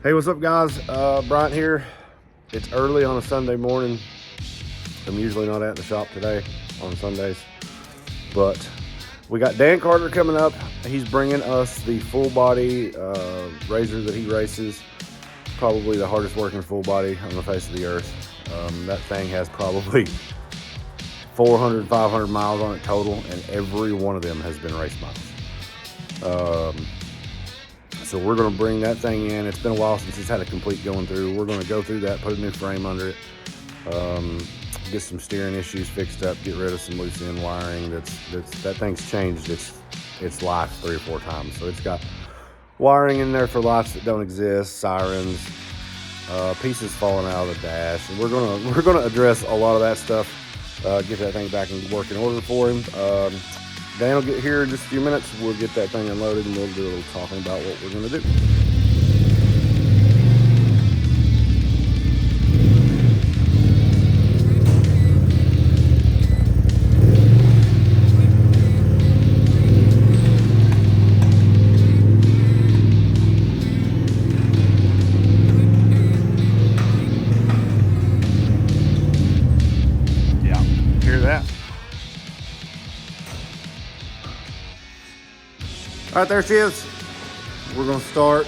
Hey, what's up guys? Bryant here. It's early on a Sunday morning. I'm usually not at the shop today on Sundays, but we got Dan Carter coming up. He's bringing us the full body RZR that he races. Probably the hardest working full body on the face of the earth. That thing has probably 400, 500 miles on it total, and every one of them has been race miles. So we're going to bring that thing in. It's been a while since it's had a complete going through. We're going to go through that, put a new frame under it, get some steering issues fixed up, get rid of some loose end wiring. That thing's changed its life 3 or 4 times. So it's got wiring in there for lights that don't exist, sirens, pieces falling out of the dash. And we're gonna address a lot of that stuff. Get that thing back in working order for him. Dan will get here in just a few minutes. We'll get that thing unloaded and we'll do a little talking about what we're gonna do. Yeah, hear that? All right, there she is. We're gonna start,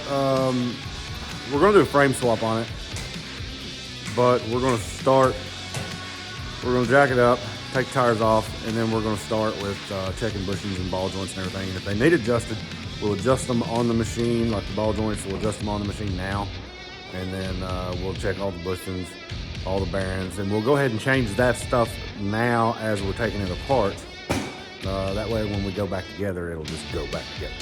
we're gonna do a frame swap on it, but we're gonna jack it up, take tires off, and then we're gonna start with checking bushings and ball joints and everything. And if they need adjusted, we'll adjust them on the machine, like the ball joints, we'll adjust them on the machine now. And then we'll check all the bushings, all the bearings, and we'll go ahead and change that stuff now as we're taking it apart. That way when we go back together, it'll just go back together.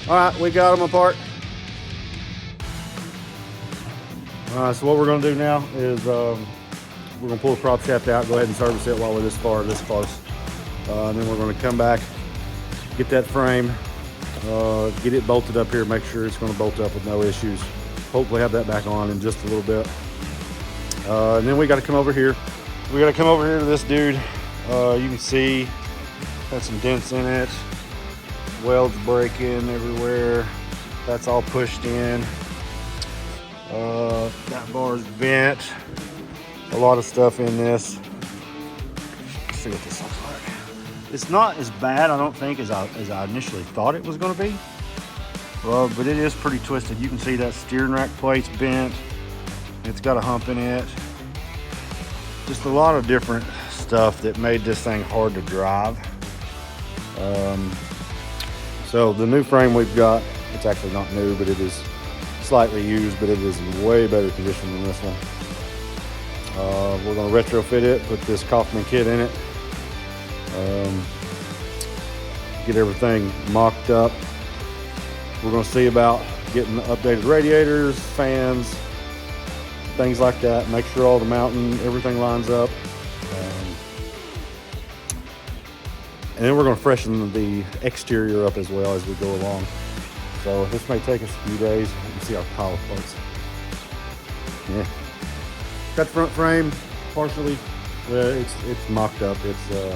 All right, we got them apart. All right, so what we're gonna do now is we're gonna pull the prop shaft out, go ahead and service it while we're this close. And then we're gonna come back, get that frame, get it bolted up here, make sure it's gonna bolt up with no issues. Hopefully have that back on in just a little bit. And then we gotta come over here. We gotta come over here to this dude. You can see, has some dents in it. Welds breaking everywhere. That's all pushed in. That bar's bent. A lot of stuff in this. Let's see what this looks like. It's not as bad, I don't think, as I initially thought it was going to be. But it is pretty twisted. You can see that steering rack plate's bent. It's got a hump in it. Just a lot of different stuff that made this thing hard to drive. So the new frame we've got, it's actually not new, but it is slightly used, but it is in way better condition than this one. We're gonna retrofit it, put this Kaufman kit in it, get everything mocked up. We're gonna see about getting the updated radiators, fans, things like that. Make sure all the mounting, everything lines up. And then we're going to freshen the exterior up as well as we go along. So this may take us a few days. You can see our pile of plates. Yeah. Got the front frame partially. It's mocked up. It's the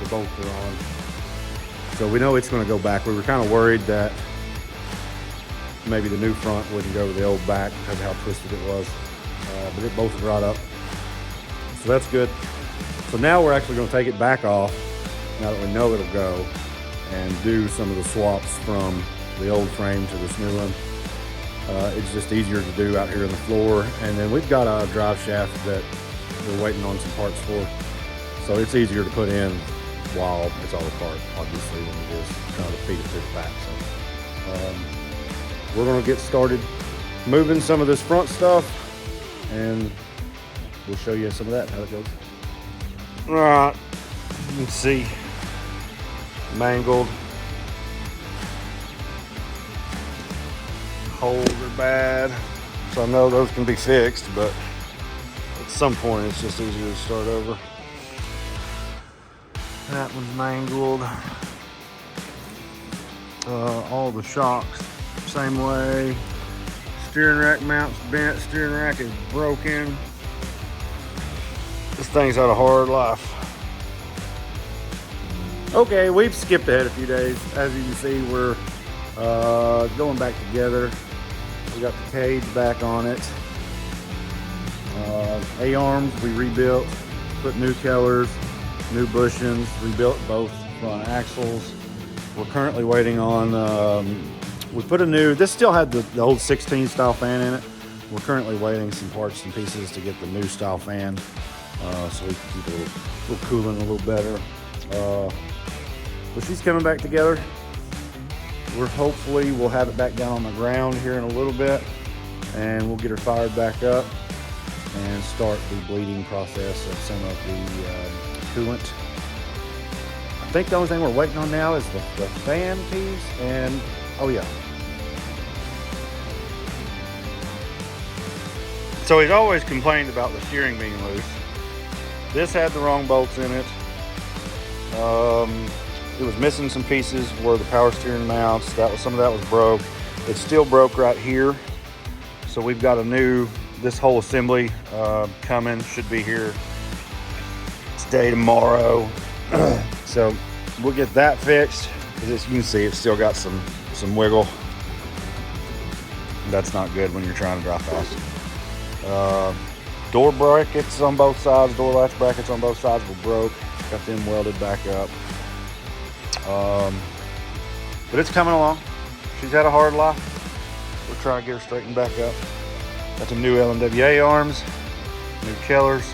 bolts are on. So we know it's going to go back. We were kind of worried that maybe the new front wouldn't go to the old back because of how twisted it was. But it bolted right up. So that's good. So now we're actually going to take it back off, now that we know it'll go, and do some of the swaps from the old frame to this new one. It's just easier to do out here on the floor. And then we've got a drive shaft that we're waiting on some parts for. So it's easier to put in while it's all apart, obviously, than it is trying to feed it through the back. So we're gonna get started moving some of this front stuff, and we'll show you some of that, how it goes. All right, you can see mangled holes are bad. So I know those can be fixed, but at some point it's just easier to start over. That one's mangled. All the shocks, same way. Steering rack mounts bent, steering rack is broken. This thing's had a hard life. Okay, we've skipped ahead a few days. As you can see, we're going back together. We got the cage back on it. A-arms we rebuilt, put new colors, new bushings, rebuilt both front axles. We're currently waiting on, we put a new, this still had the old 16 style fan in it. We're currently waiting some parts and pieces to get the new style fan, so we can keep it a little cooling a little better. But she's coming back together. We'll have it back down on the ground here in a little bit, and we'll get her fired back up and start the bleeding process of some of the coolant. I think the only thing we're waiting on now is the fan piece, and oh yeah. So he's always complained about the steering being loose. This had the wrong bolts in it. It was missing some pieces where the power steering mounts. Some of that was broke. It's still broke right here. So we've got this whole assembly coming. Should be here today, tomorrow. So we'll get that fixed. As you can see, it's still got some wiggle. That's not good when you're trying to drive fast. Door brackets on both sides, door latch brackets on both sides were broke. Got them welded back up. But it's coming along. She's had a hard life. We're trying to get her straightened back up. Got some new LMWA arms, new killers.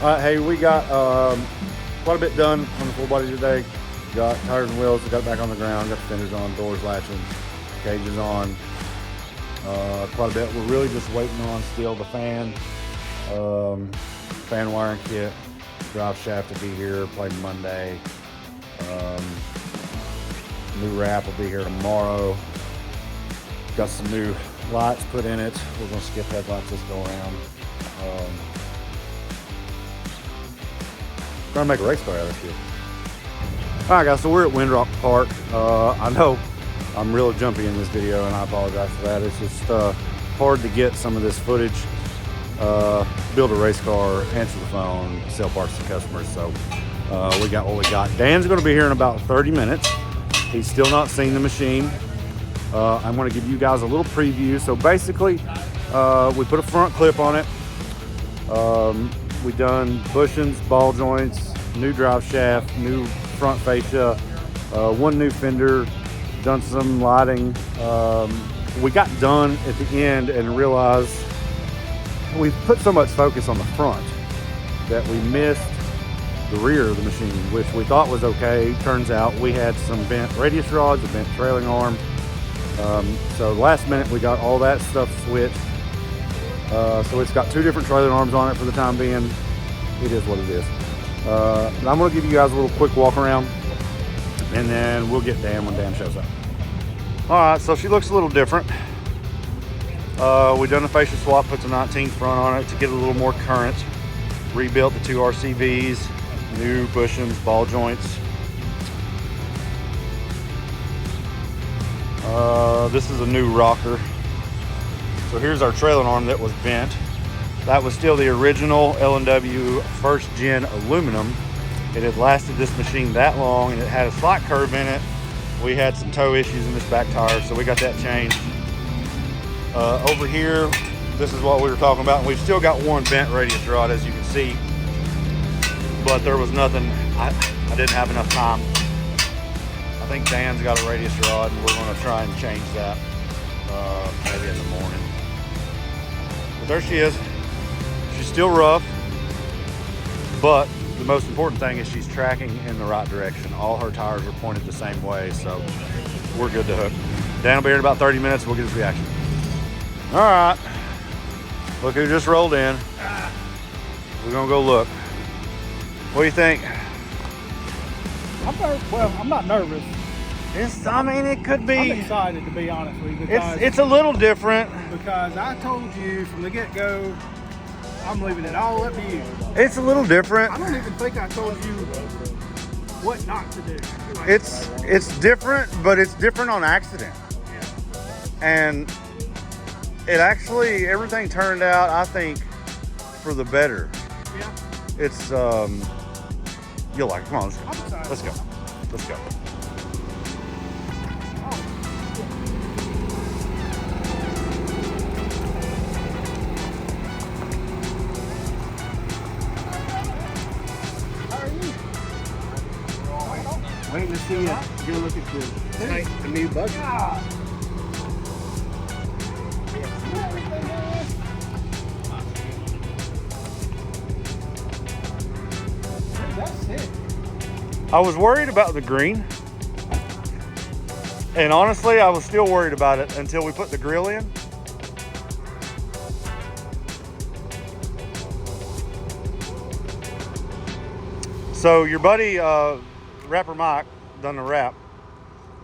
Hey, we got quite a bit done on the full body today. Got tires and wheels, got it back on the ground, got the fenders on, doors latching, cages on. Quite a bit. We're really just waiting on still the fan wiring kit. Drive shaft will be here probably Monday. New wrap will be here tomorrow. Got some new lights put in it. We're going to skip headlights this go around. Trying to make a race car out of this kid. All right, guys, so we're at Windrock Park. I know I'm real jumpy in this video, and I apologize for that. It's just hard to get some of this footage, build a race car, answer the phone, sell parts to customers. So we got what we got. Dan's going to be here in about 30 minutes. He's still not seen the machine. I'm going to give you guys a little preview. So basically, we put a front clip on it. We done bushings, ball joints, new drive shaft, new front fascia, one new fender, done some lighting. We got done at the end and realized we put so much focus on the front that we missed the rear of the machine, which we thought was okay. Turns out we had some bent radius rods, a bent trailing arm. So last minute we got all that stuff switched. So it's got two different trailing arms on it for the time being. It is what it is. But I'm going to give you guys a little quick walk around, and then we'll get Dan when Dan shows up. All right, so she looks a little different. We done the fascia swap, put the 19 front on it to get a little more current. Rebuilt the two RCVs, new bushings, ball joints. This is a new rocker. So here's our trailing arm that was bent. That was still the original L&W first gen aluminum. It had lasted this machine that long, and it had a slight curve in it. We had some toe issues in this back tire, so we got that changed. Over here, this is what we were talking about. And we've still got one bent radius rod, as you can see, but there was nothing, I didn't have enough time. I think Dan's got a radius rod, and we're gonna try and change that maybe in the morning. But there she is. She's still rough, but the most important thing is she's tracking in the right direction. All her tires are pointed the same way, so we're good to hook. Dan will be here in about 30 minutes. We'll get his reaction. All right. Look who just rolled in. We're gonna go look. What do you think? I'm not nervous. I mean, it could be. I'm excited, to be honest with you, because It's a little different. Because I told you from the get-go, I'm leaving it all up to you. It's a little different. I don't even think I told you what not to do. Like, It's different, but it's different on accident. And it actually, everything turned out, I think, for the better. Yeah. It's you'll like it. Come on, let's go. Let's go. Waiting to see you go look at the new buggy. That's it. I was worried about the green. And honestly, I was still worried about it until we put the grill in. So your buddy, Rapper Mike, done the wrap,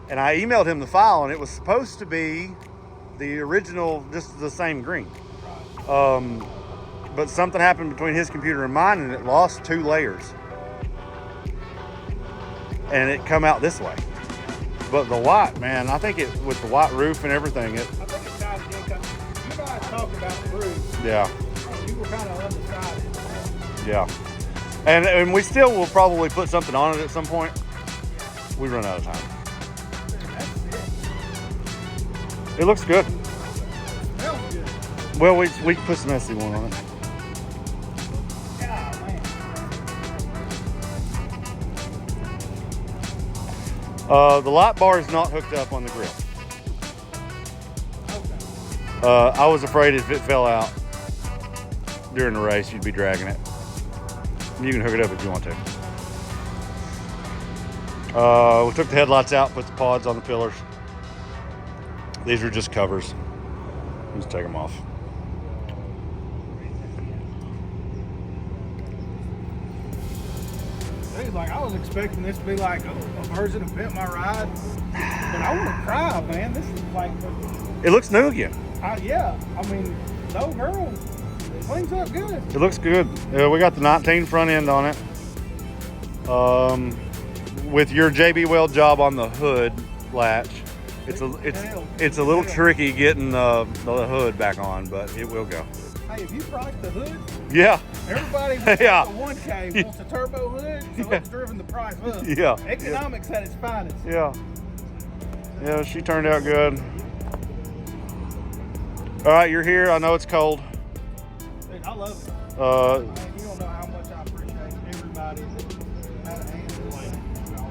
and I emailed him the file, and it was supposed to be the original, just the same green. But something happened between his computer and mine, and it lost 2 layers. And it come out this way. But the white, man, I think it, with the white roof and everything, I think it's time to get, you guys talked about the roof. Yeah. You were kind of undecided. Yeah. And we still will probably put something on it at some point. We run out of time. It looks good. It smells good. Well, we put some SC1 on it. The light bar is not hooked up on the grill. I was afraid if it fell out during the race, you'd be dragging it. You can hook it up if you want to. We took the headlights out, put the pods on the pillars. These are just covers. Let's take them off. Like, I was expecting this to be like a version of Bent My Ride, but I want to cry, man. This is like, it looks new again. Yeah, I mean, no girl, cleans up good. It looks good. We got the 19 front end on it. With your JB Weld job on the hood latch, it's a little tricky getting the hood back on, but it will go. Hey, if you priced the hood, yeah. Everybody with yeah. the 1K wants a turbo hood, so it's driven the price up. Yeah. Economics at its finest. Yeah. Yeah, she turned out good. All right, you're here. I know it's cold. Dude, I love it. Man, you don't know how much I appreciate everybody that had a hand in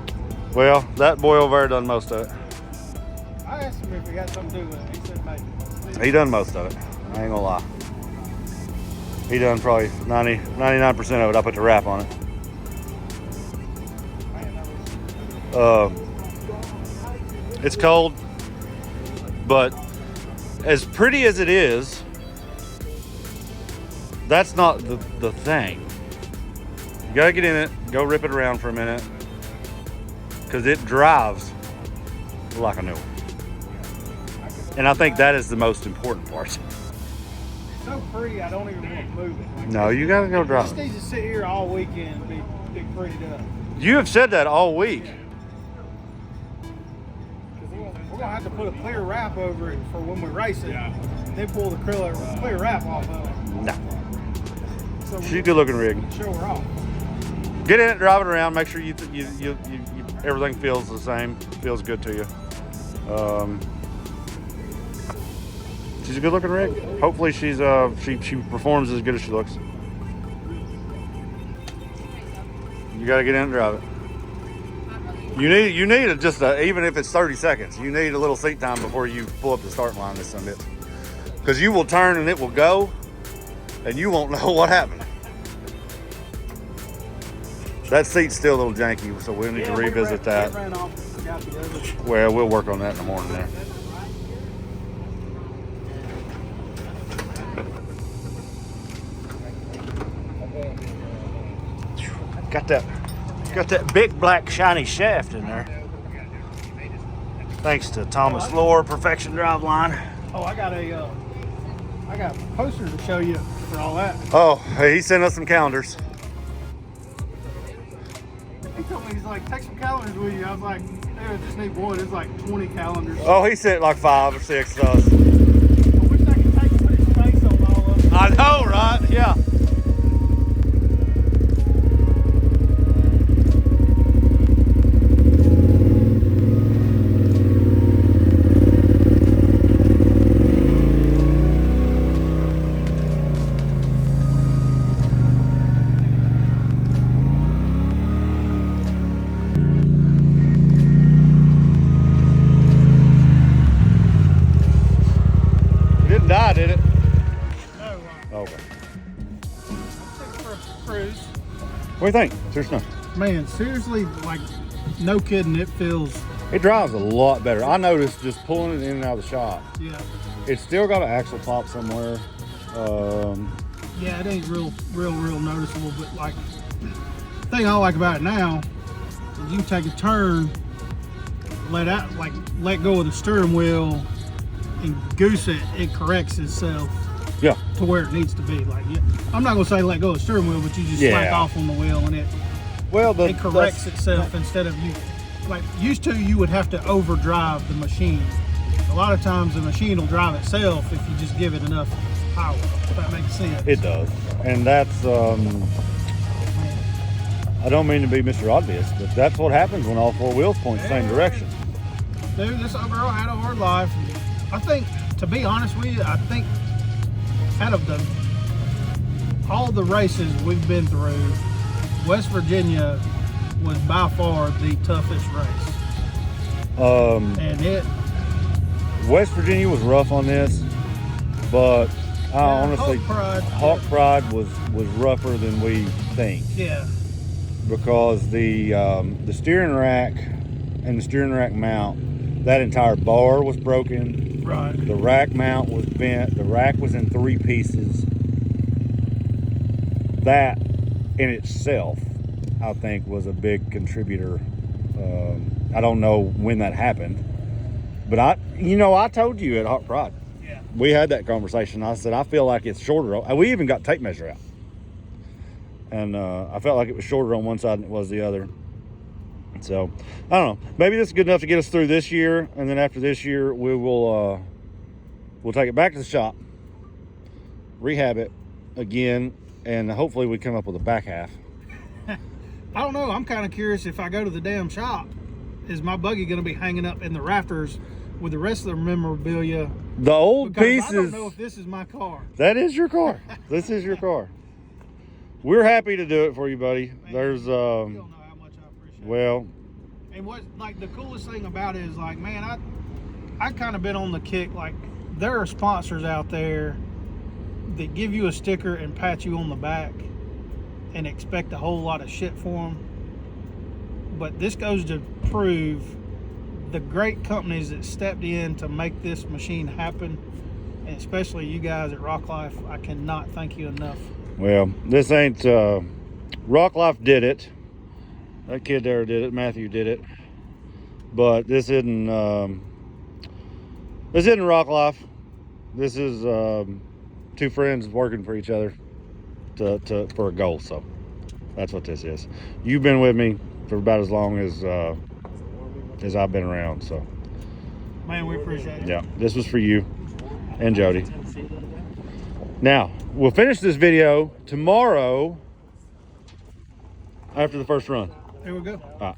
it. Well, that boy over there done most of it. I asked him if he had something to do with it. He said maybe. He done most of it. I ain't gonna lie. He done probably 99% of it. I put the wrap on it. It's cold, but as pretty as it is, that's not the thing. You gotta get in it, go rip it around for a minute, because it drives like a new one. And I think that is the most important part. So pretty, I don't even want to move it. Like, no, you gotta go drive. This needs to sit here all weekend and be prettied up. You have said that all week. We're gonna have to put a clear wrap over it for when we race it, and then pull the clear wrap off of it. No. So She's a good looking rig. Show her off. Get in it, drive it around, make sure you everything feels the same, feels good to you. She's a good looking rig. Hopefully she's she performs as good as she looks. You gotta get in and drive it. You need even if it's 30 seconds, you need a little seat time before you pull up the start line this Sunday. Because you will turn and it will go, and you won't know what happened. That seat's still a little janky, so we'll need to revisit that. Ran off and forgot the other. Well, we'll work on that in the morning there. Got that big black shiny shaft in there. Thanks to Thomas Lohr, Perfection Driveline. Oh, I got a poster to show you for all that. Oh, he sent us some calendars. He told me, he's like, take some calendars with you. I was like, dude, I just need one. It's like 20 calendars. Oh, he sent like 5 or 6 to us. I wish I could put his face on all of them. I know, right? Yeah. Die, did it? No. Okay. For a cruise. What do you think? Seriously. Man, seriously, like, no kidding, it feels. It drives a lot better. I noticed just pulling it in and out of the shop. Yeah. It's still got an axle pop somewhere. Yeah, it ain't real noticeable, but like, the thing I like about it now is you can take a turn, let go of the steering wheel, and goose it corrects itself. Yeah. To where it needs to be. Like, I'm not gonna say let go of the steering wheel, but you just slack off on the wheel and it corrects itself instead of you. Like, used to, you would have to overdrive the machine. A lot of times the machine will drive itself if you just give it enough power, if that makes sense. It does. And that's, I don't mean to be Mr. Obvious, but that's what happens when all 4 wheels point the same direction. Dude, this other girl had a hard life. I think, to be honest with you, I think out of all the races we've been through, West Virginia was by far the toughest race. And West Virginia was rough on this, but honestly, Hawk Pride was rougher than we think. Yeah. Because the steering rack and the steering rack mount, that entire bar was broken. Right. The rack mount was bent. The rack was in 3 pieces. That in itself, I think, was a big contributor. I don't know when that happened, but I told you at Hawk Pride. Yeah. We had that conversation. I said, I feel like it's shorter. We even got tape measure out. And I felt like it was shorter on one side than it was the other. So, I don't know. Maybe this is good enough to get us through this year. And then after this year, we'll take it back to the shop, rehab it again, and hopefully we come up with a back half. I don't know. I'm kind of curious, if I go to the damn shop, is my buggy going to be hanging up in the rafters with the rest of the memorabilia? The old pieces. I don't know if this is my car. That is your car. This is your car. We're happy to do it for you, buddy. Man, There's you don't know how much I appreciate it. well, and what, like, the coolest thing about it is, like, man, I kind of been on the kick. Like, there are sponsors out there that give you a sticker and pat you on the back and expect a whole lot of shit for them. But this goes to prove the great companies that stepped in to make this machine happen, and especially you guys at Rocklife. I cannot thank you enough. well, this ain't Rocklife did it. That kid there did it. Matthew did it. But this isn't Rocklife. This is 2 friends working for each other for a goal. So that's what this is. You've been with me for about as long as I've been around. So, Man, we appreciate it. yeah, this was for you and Jody. Now, we'll finish this video tomorrow after the first run. Here we go. All right.